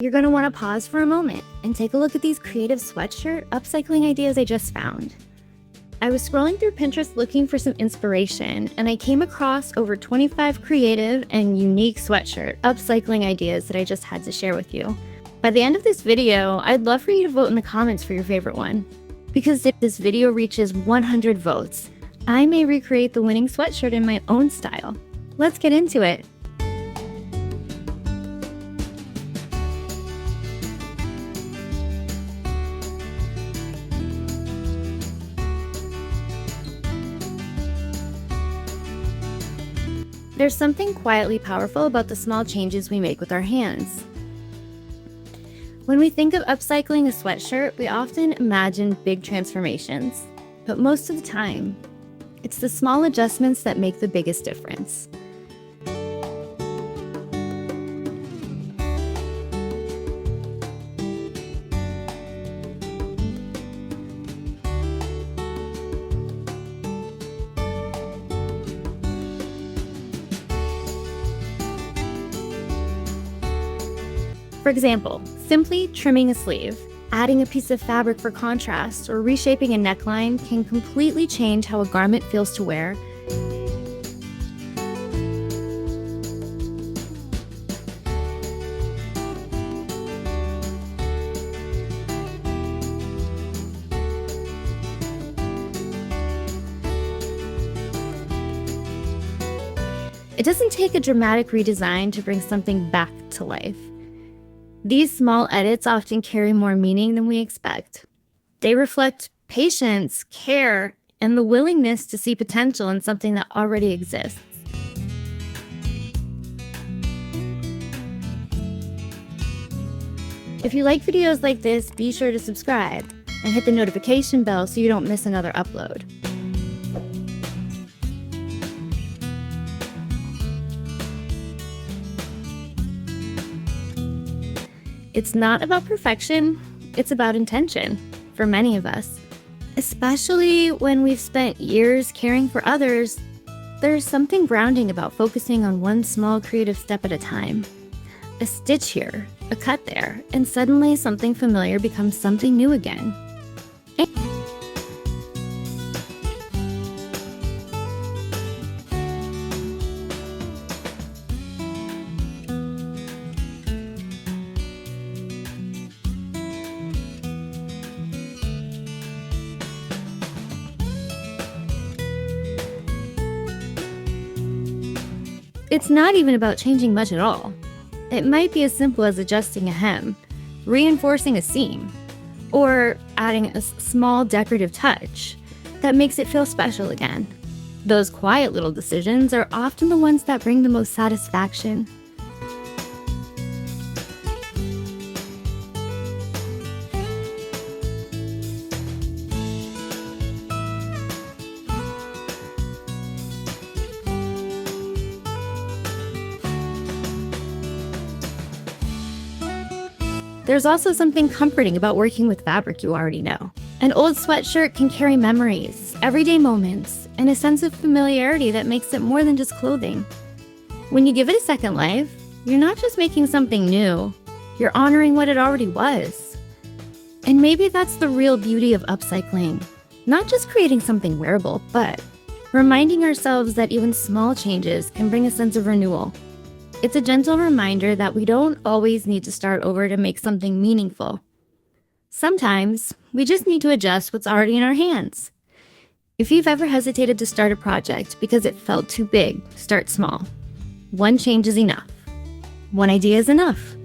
You're going to want to pause for a moment and take a look at these creative sweatshirt upcycling ideas I just found. I was scrolling through Pinterest looking for some inspiration, and I came across over 25 creative and unique sweatshirt upcycling ideas that I just had to share with you. By the end of this video, I'd love for you to vote in the comments for your favorite one. Because if this video reaches 100 votes, I may recreate the winning sweatshirt in my own style. Let's get into it. There's something quietly powerful about the small changes we make with our hands. When we think of upcycling a sweatshirt, we often imagine big transformations, but most of the time, it's the small adjustments that make the biggest difference. For example, simply trimming a sleeve, adding a piece of fabric for contrast, or reshaping a neckline can completely change how a garment feels to wear. It doesn't take a dramatic redesign to bring something back to life. These small edits often carry more meaning than we expect. They reflect patience, care, and the willingness to see potential in something that already exists. If you like videos like this, be sure to subscribe and hit the notification bell so you don't miss another upload. It's not about perfection, it's about intention for many of us. Especially when we've spent years caring for others, there's something grounding about focusing on one small creative step at a time. A stitch here, a cut there, and suddenly something familiar becomes something new again. It's not even about changing much at all. It might be as simple as adjusting a hem, reinforcing a seam, or adding a small decorative touch that makes it feel special again. Those quiet little decisions are often the ones that bring the most satisfaction. There's also something comforting about working with fabric you already know. An old sweatshirt can carry memories, everyday moments, and a sense of familiarity that makes it more than just clothing. When you give it a second life, you're not just making something new, you're honoring what it already was. And maybe that's the real beauty of upcycling. Not just creating something wearable, but reminding ourselves that even small changes can bring a sense of renewal. It's a gentle reminder that we don't always need to start over to make something meaningful. Sometimes, we just need to adjust what's already in our hands. If you've ever hesitated to start a project because it felt too big, start small. One change is enough. One idea is enough.